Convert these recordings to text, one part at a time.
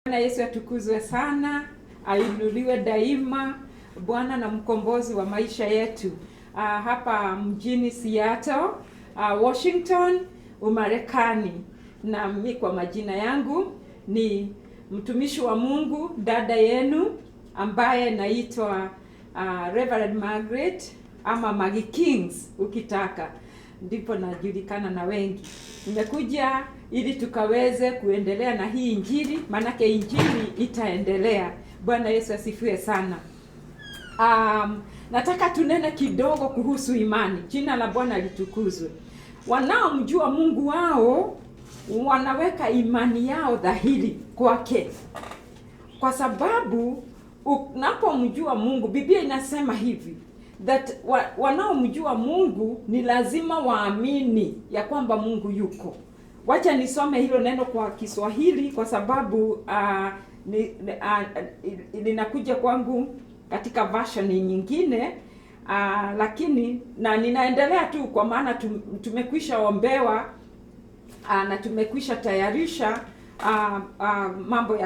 Bwana Yesu atukuzwe sana, ainuliwe daima, Bwana na mkombozi wa maisha yetu. Hapa mjini Seattle, Washington, Umarekani. Na mimi kwa majina yangu ni mtumishi wa Mungu, dada yenu ambaye naitwa Reverend Margaret ama Maggie Kings ukitaka. Ndipo najulikana na wengi. Nimekuja ili tukaweze kuendelea na hii injili, manake injili itaendelea. Bwana Yesu asifiwe sana. Nataka tunene kidogo kuhusu imani. Jina la Bwana litukuzwe. Wanaomjua Mungu wao wanaweka imani yao dhahiri kwake. Kwa sababu unapomjua Mungu, Biblia inasema hivi that wanaomjua Mungu ni lazima waamini ya kwamba Mungu yuko. Wacha nisome hilo neno kwa Kiswahili kwa sababu linakuja kwangu katika version nyingine, lakini na ninaendelea tu kwa maana tumekwisha ombewa na tumekwisha tayarisha mambo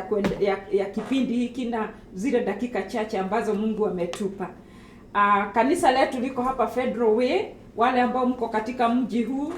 ya kipindi hiki na zile dakika chache ambazo Mungu ametupa. Kanisa letu liko hapa Federal Way. Wale ambao mko katika mji huu,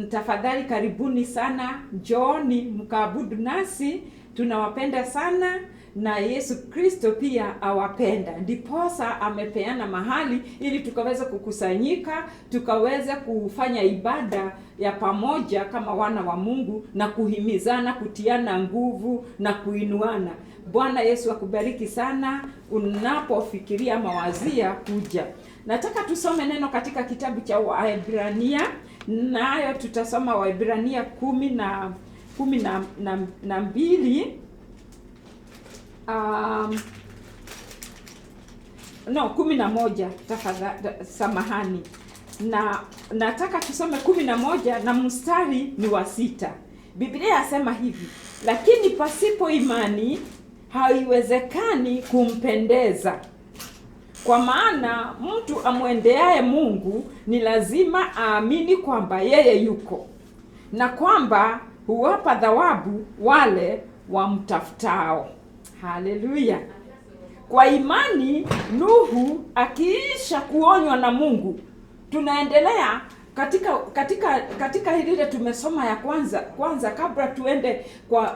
tafadhali karibuni sana, njooni mkaabudu nasi. Tunawapenda sana na Yesu Kristo pia awapenda. Ndiposa amepeana mahali ili tukaweza kukusanyika, tukaweza kufanya ibada ya pamoja kama wana wa Mungu na kuhimizana, kutiana nguvu na kuinuana. Bwana Yesu akubariki sana unapofikiria mawazia kuja. Nataka tusome neno katika kitabu cha Waebrania, nayo tutasoma Waebrania 10 na 12. No, 11 tafadhali, samahani. Na nataka tusome 11 na mstari ni wa 6. Biblia yasema hivi: lakini pasipo imani haiwezekani kumpendeza. Kwa maana mtu amwendeaye Mungu ni lazima aamini kwamba yeye yuko, na kwamba huwapa thawabu wale wamtafutao. Haleluya. Kwa imani Nuhu akiisha kuonywa na Mungu, tunaendelea katika hili tumesoma ya kwanza kabla tuende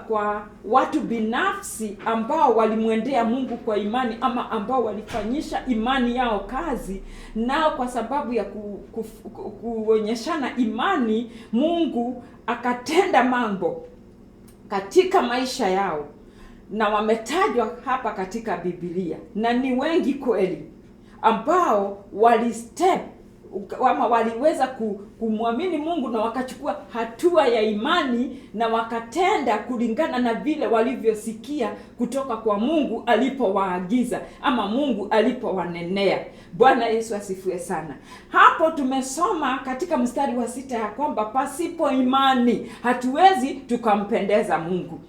kwa watu binafsi ambao walimwendea Mungu kwa imani, ama ambao walifanyisha imani yao kazi, nao kwa sababu ya kuonyeshana imani, Mungu akatenda mambo katika maisha yao, na wametajwa hapa katika Biblia, na ni wengi kweli ambao waliweza kumwamini Mungu na wakachukua hatua ya imani na wakatenda kulingana na vile walivyosikia kutoka kwa Mungu alipowaagiza ama Mungu alipowanenea. Bwana Yesu asifiwe sana. Hapo tumesoma katika mstari wa 6 ya kwamba pasipo imani hatuwezi tukampendeza Mungu.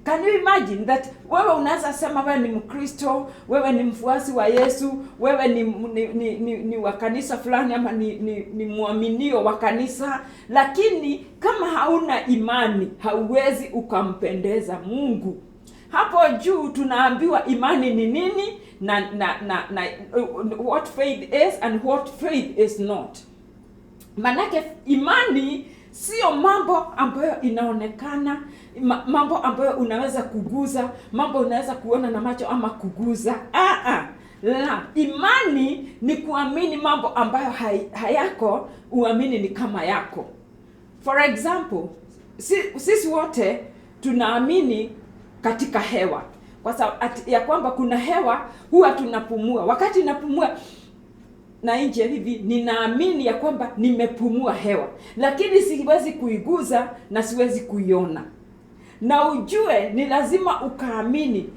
Can you imagine that wewe unaweza sema wewe ni Mkristo, wewe ni mfuasi wa Yesu, wewe ni wa kanisa fulani ama ni muaminio wa kanisa, lakini kama hauna imani hauwezi ukampendeza Mungu. Hapo juu tunaambiwa imani ni nini na what faith is and what faith is not. Manake imani sio mambo ambayo inaonekana, mambo ambayo unaweza kuguza, mambo unaweza kuona na macho ama kuguza. La, imani ni kuamini mambo ambayo hayako, uamini ni kama yako. For example, sisi wote tunaamini katika hewa. Kwa sababu ya kwamba kuna hewa huwa tunapumua. Wakati napumua na nje hivi, ninaamini ya kwamba nimepumua hewa, lakini siwezi kuiguza na siwezi kuiona. Na ujue ni lazima ukaamini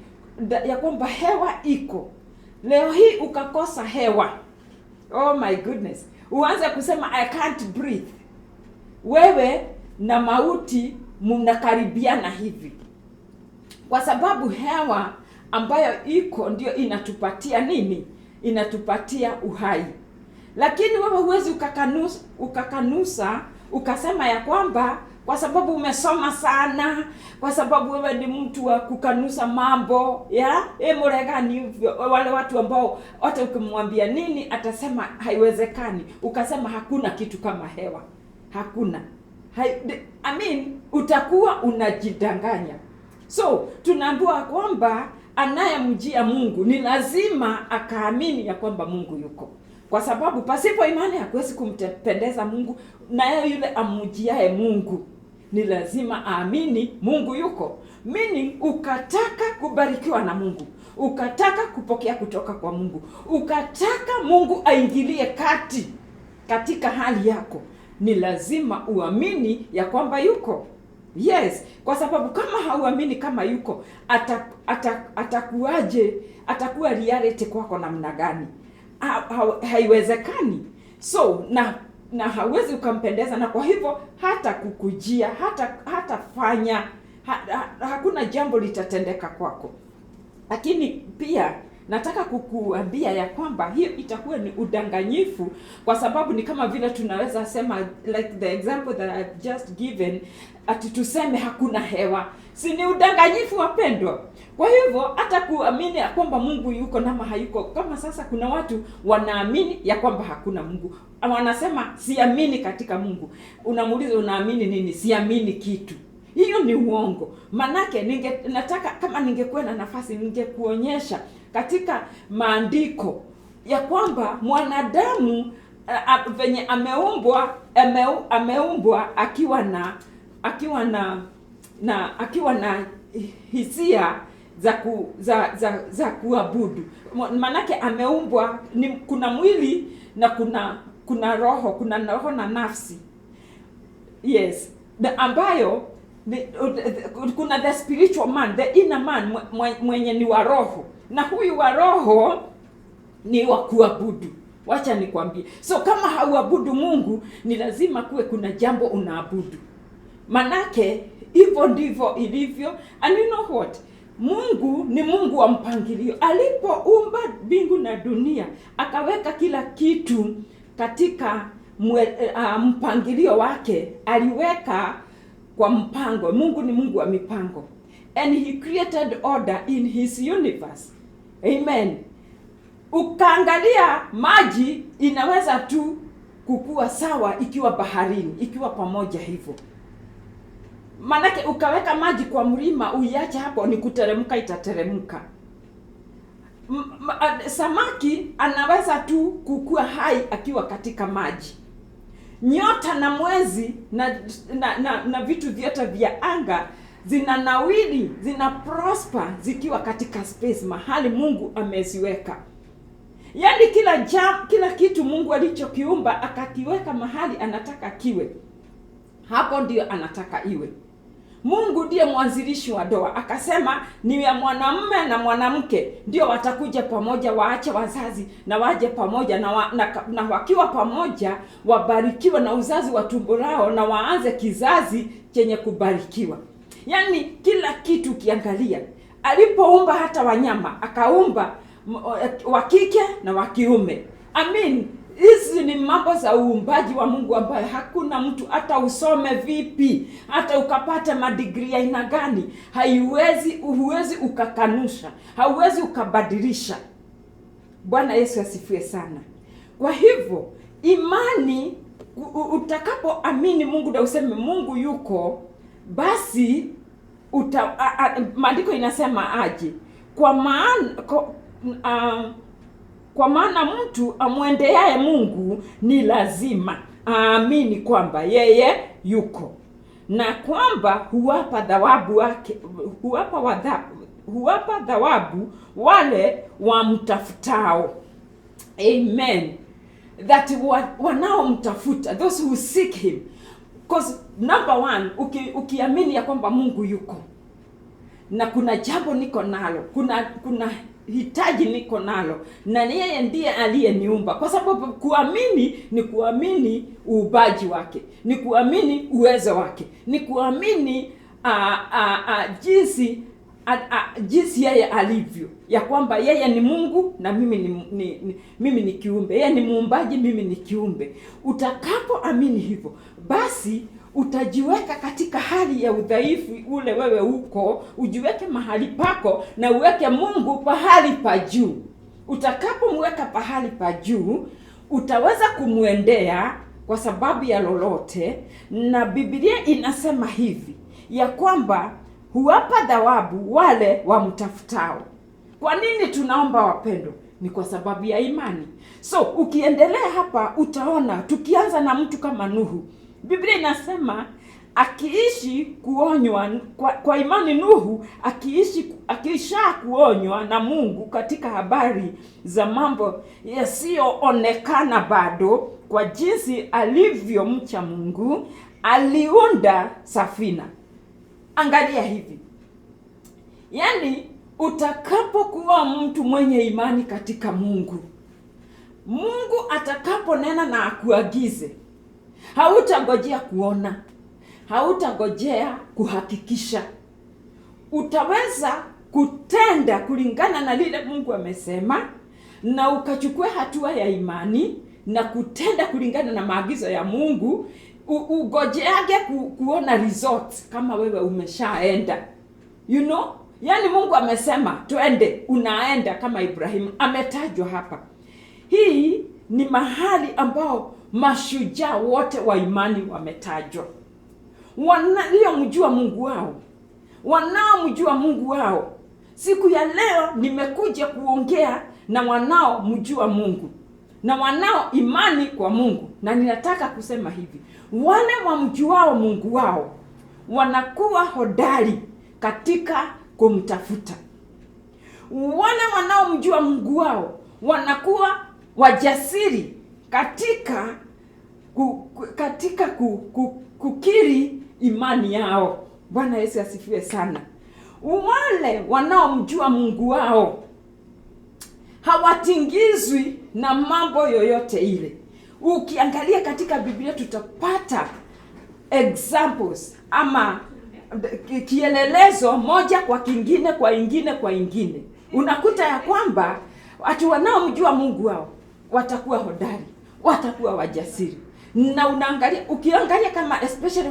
ya kwamba hewa iko. Leo hii ukakosa hewa, oh my goodness, uanze kusema I can't breathe. Wewe na mauti mnakaribiana hivi, kwa sababu hewa ambayo iko ndio inatupatia nini? Inatupatia uhai. Lakini wewe huwezi ukakanusa ukasema ya kwamba kwa sababu umesoma sana, kwa sababu wewe ni mtu wa kukanusa mambo ya muregani, wale watu ambao hata ukimwambia nini atasema haiwezekani, ukasema hakuna kitu kama hewa, hakuna. Utakuwa unajidanganya. So tunaambiwa kwamba anayemjia Mungu ni lazima akaamini ya kwamba Mungu yuko, kwa sababu pasipo imani hakuwezi kumpendeza Mungu. Na yule amjiaye Mungu ni lazima aamini Mungu yuko. Meaning, ukataka kubarikiwa na Mungu, ukataka kupokea kutoka kwa Mungu, ukataka Mungu aingilie kati katika hali yako, ni lazima uamini ya kwamba yuko. Yes, kwa sababu kama hauamini kama yuko, atakuwaje? Atakuwa reality kwako namna gani? Haiwezekani. So na hawezi ukampendeza, na kwa hivyo hata kukujia, hata fanya hakuna jambo litatendeka kwako. Lakini pia nataka kukuambia ya kwamba hiyo itakuwa ni udanganyifu, kwa sababu ni kama vile tunaweza sema, like the example that I've just given, ati tuseme hakuna hewa. Si ni udanganyifu, wapendwa? Kwa hivyo hata kuamini ya kwamba Mungu yuko nama hayuko, kama sasa kuna watu wanaamini ya kwamba hakuna Mungu, wanasema siamini katika Mungu. Unamuuliza unaamini nini? Siamini kitu. Hiyo ni uongo. Manake nataka kama ningekuwa na nafasi ningekuonyesha katika maandiko ya kwamba mwanadamu venye ameumbwa akiwa na hisia za kuabudu. Manake ameumbwa kuna mwili na kuna roho na nafsi. Yes, ambayo kuna the spiritual man, the inner man, mwenye ni wa roho, na huyu wa roho ni wa kuabudu. Wacha nikwambie, so kama hauabudu Mungu, ni lazima kuwe kuna jambo unaabudu. Manake hivyo ndivyo ilivyo. And you know what? Mungu ni Mungu wa mpangilio. Alipoumba mbingu na dunia, akaweka kila kitu katika mpangilio wake. Aliweka kwa mpango. Mungu ni Mungu wa mipango. And he created order in his universe. Amen. Ukaangalia maji inaweza tu kukua sawa ikiwa baharini, ikiwa pamoja hivyo. Manake ukaweka maji kwa mlima, uiache hapo, ni kuteremka itateremka. Samaki anaweza tu kukua hai akiwa katika maji. Nyota na mwezi na vitu vyote vya anga zinanawiri, zina prosper zikiwa katika space mahali Mungu ameziweka. Yaani kila kitu Mungu alichokiumba akakiweka mahali anataka kiwe. Hapo ndio anataka iwe. Mungu ndiye mwanzilishi wa ndoa. Akasema ni ya mwanamume na mwanamke ndio watakuja pamoja, waache wazazi na waje pamoja, na wakiwa pamoja wabarikiwa na uzazi wa tumbo lao, na waanze kizazi chenye kubarikiwa. Yaani kila kitu ukiangalia, alipoumba hata wanyama akaumba wa kike na wa kiume. Hizi ni mambo za uumbaji wa Mungu ambayo hakuna mtu, hata usome vipi, hata ukapata madigrii aina gani, huwezi ukakanusha, hauwezi ukabadilisha. Bwana Yesu asifiwe sana. Kwa hivyo imani, utakapoamini Mungu na useme Mungu yuko, basi maandiko inasema aje? Kwa maana mtu amwendeaye Mungu ni lazima aamini kwamba yeye yuko, na kwamba huwapa thawabu wale wamtafutao. Amen. That wanaomtafuta, those who seek him. Because number one, ukiamini ya kwamba Mungu yuko, na kuna jambo niko nalo, kuna hitaji niko nalo, na yeye ndiye aliyeniumba. Kwa sababu kuamini ni kuamini uumbaji wake, ni kuamini uwezo wake, ni kuamini jinsi yeye alivyo, ya kwamba yeye ni Mungu na mimi ni kiumbe. Yeye ni muumbaji, mimi ni kiumbe. Utakapoamini hivyo, basi utajiweka katika hali ya udhaifu ule wewe uko, ujiweke mahali pako na uweke Mungu pahali pa juu. Utakapomweka pahali pa juu, utaweza kumwendea kwa sababu ya lolote, na Biblia inasema hivi ya kwamba huwapa thawabu wale wamtafutao. Kwa nini tunaomba wapendo? Ni kwa sababu ya imani. So ukiendelea hapa utaona, tukianza na mtu kama Nuhu, Biblia inasema akiishi kuonywa kwa imani. Nuhu akiisha kuonywa na Mungu katika habari za mambo yasiyoonekana bado, kwa jinsi alivyomcha Mungu, aliunda safina. Angalia hivi, yaani utakapokuwa mtu mwenye imani katika Mungu, Mungu atakaponena na akuagize, hautangojea kuona, hautangojea kuhakikisha. Utaweza kutenda kulingana na lile Mungu amesema, na ukachukua hatua ya imani na kutenda kulingana na maagizo ya Mungu. Ugojeage kuona results kama wewe umeshaenda. You know? Yaani Mungu amesema twende, unaenda kama Ibrahimu ametajwa hapa. Hii ni mahali ambao mashujaa wote wa imani wametajwa. Wanaomjua Mungu wao, wanaomjua Mungu wao. Siku ya leo nimekuja kuongea na wanaomjua Mungu na wanao imani kwa Mungu, na ninataka kusema hivi, wale wamjuao Mungu wao wanakuwa hodari katika kumtafuta. Wale wanaomjua Mungu wao wanakuwa wajasiri katika kukiri imani yao. Bwana Yesu asifiwe sana. Wale wanaomjua Mungu wao hawatingizwi na mambo yoyote ile. Ukiangalia katika Biblia tutapata examples ama kielelezo moja kwa kingine kwa ingine. Unakuta ya kwamba watu wanaomjua Mungu wao watakuwa hodari, watakuwa wajasiri. Na ukiangalia kama especially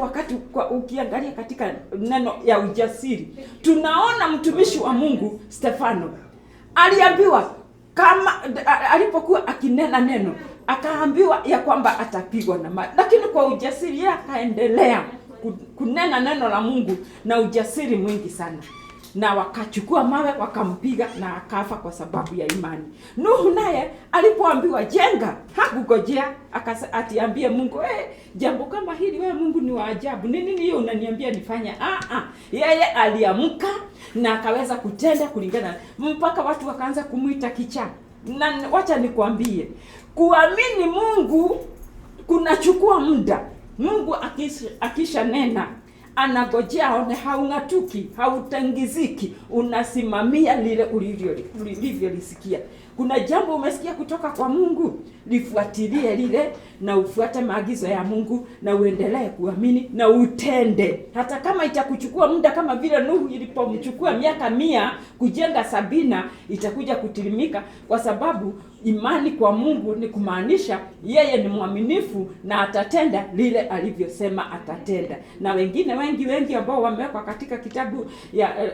ukiangalia katika neno ya ujasiri, tunaona mtumishi wa Mungu Stefano aliambiwa, kama alipokuwa akinena neno, akaambiwa ya kwamba atapigwa na mawe, lakini kwa ujasiri yeye akaendelea kunena neno la Mungu na ujasiri mwingi sana, na wakachukua mawe wakampiga na akafa kwa sababu ya imani. Nuhu naye alipoambiwa jenga, hakugojea atiambie Mungu, jambo kama hili wewe Mungu ni wa ajabu, nini hiyo unaniambia nifanye? Yeye aliamka na akaweza kutenda kulingana, mpaka watu wakaanza kumuita kichaa. Na wacha nikwambie, kuamini Mungu kunachukua muda. Mungu akisha nena, anagojea aone, haungatuki, hautangiziki, unasimamia lile ulivyolisikia. Kuna jambo umesikia kutoka kwa Mungu, lifuatilie lile na ufuate maagizo ya Mungu na uendelee kuamini na utende. Hata kama itakuchukua muda kama vile Nuhu ilipomchukua miaka 100 kujenga Sabina, itakuja kutilimika, kwa sababu imani kwa Mungu ni kumaanisha yeye ni mwaminifu na atatenda lile alivyosema atatenda. Na wengine wengi ambao wamewekwa katika kitabu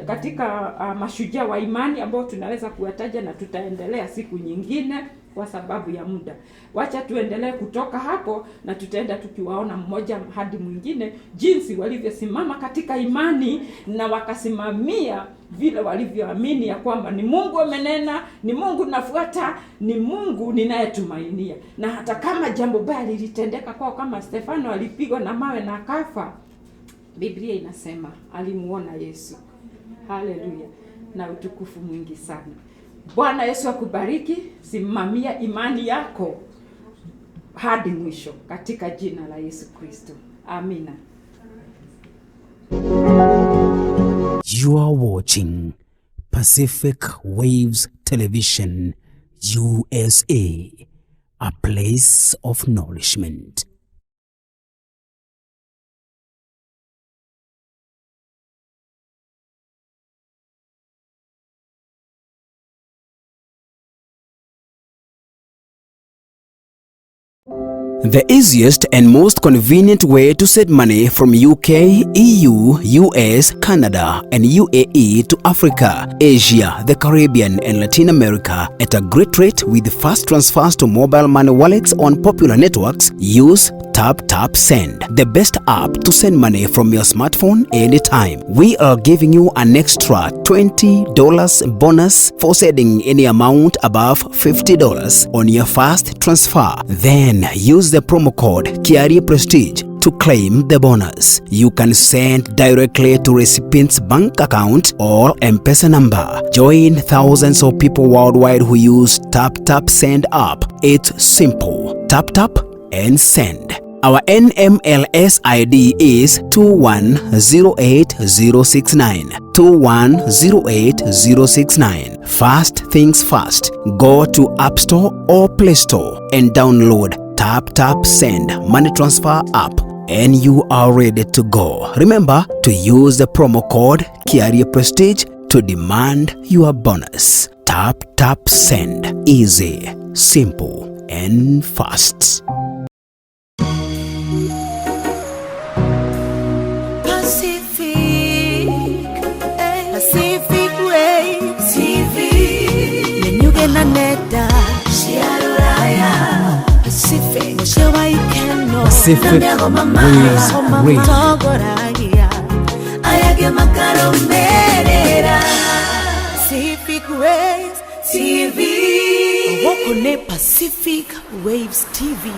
katika mashujaa wa imani ambao tunaweza kuwataja na tutaendelea siku nyingine kwa sababu ya muda. Wacha tuendelee kutoka hapo na tutaenda tukiwaona mmoja hadi mwingine jinsi walivyosimama katika imani na wakasimamia vile walivyoamini ya kwamba ni Mungu amenena, ni Mungu nafuata, ni Mungu ninayetumainia. Na hata kama jambo baya lilitendeka kwao, kama Stefano alipigwa na mawe na akafa, Biblia inasema alimuona Yesu. Haleluya, na utukufu mwingi sana. Bwana Yesu akubariki. Simamia imani yako hadi mwisho katika jina la Yesu Kristo. Amina. You are watching Pacific Waves Television USA, a place of nourishment. The easiest and most convenient way to send money from UK, EU, US, Canada, and UAE to Africa, Asia, the Caribbean, and Latin America at a great rate with fast transfers to mobile money wallets on popular networks. Use TapTapSend, the best app to send money from your smartphone anytime. We are giving you an extra $20 bonus for sending any amount above $50 on your first transfer. Then use the promo code KiariPrestige to claim the bonus. You can send directly to recipient's bank account or M-Pesa number. Join thousands of people worldwide who use TapTapSend app. It's simple. Tap tap and send. Our NMLS ID is 2108069. 2108069. First things first. Go to App Store or Play Store and download TapTapSend money transfer app, and you are ready to go. Remember to use the promo code KiariPrestige to demand your bonus. TapTapSend. Easy, simple, and fast. Pacific Waves TV. Nenyuge na neta Shiaraya Pacific Mshewa ikeno Pacific Waves Radio. Ayage makaro merera Pacific Waves TV. Wokone Pacific Waves TV.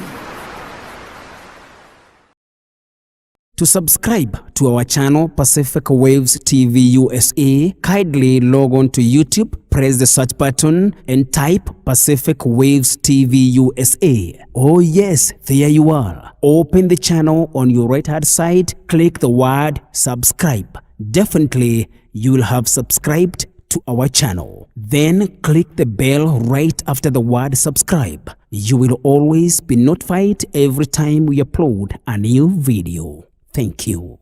To subscribe to our channel Pacific Waves TV USA, kindly log on to YouTube, press the search button and type Pacific Waves TV USA. Oh yes, there you are. Open the channel on your right hand side, click the word subscribe. Definitely you will have subscribed to our channel. Then click the bell right after the word subscribe. You will always be notified every time we upload a new video. Thank you.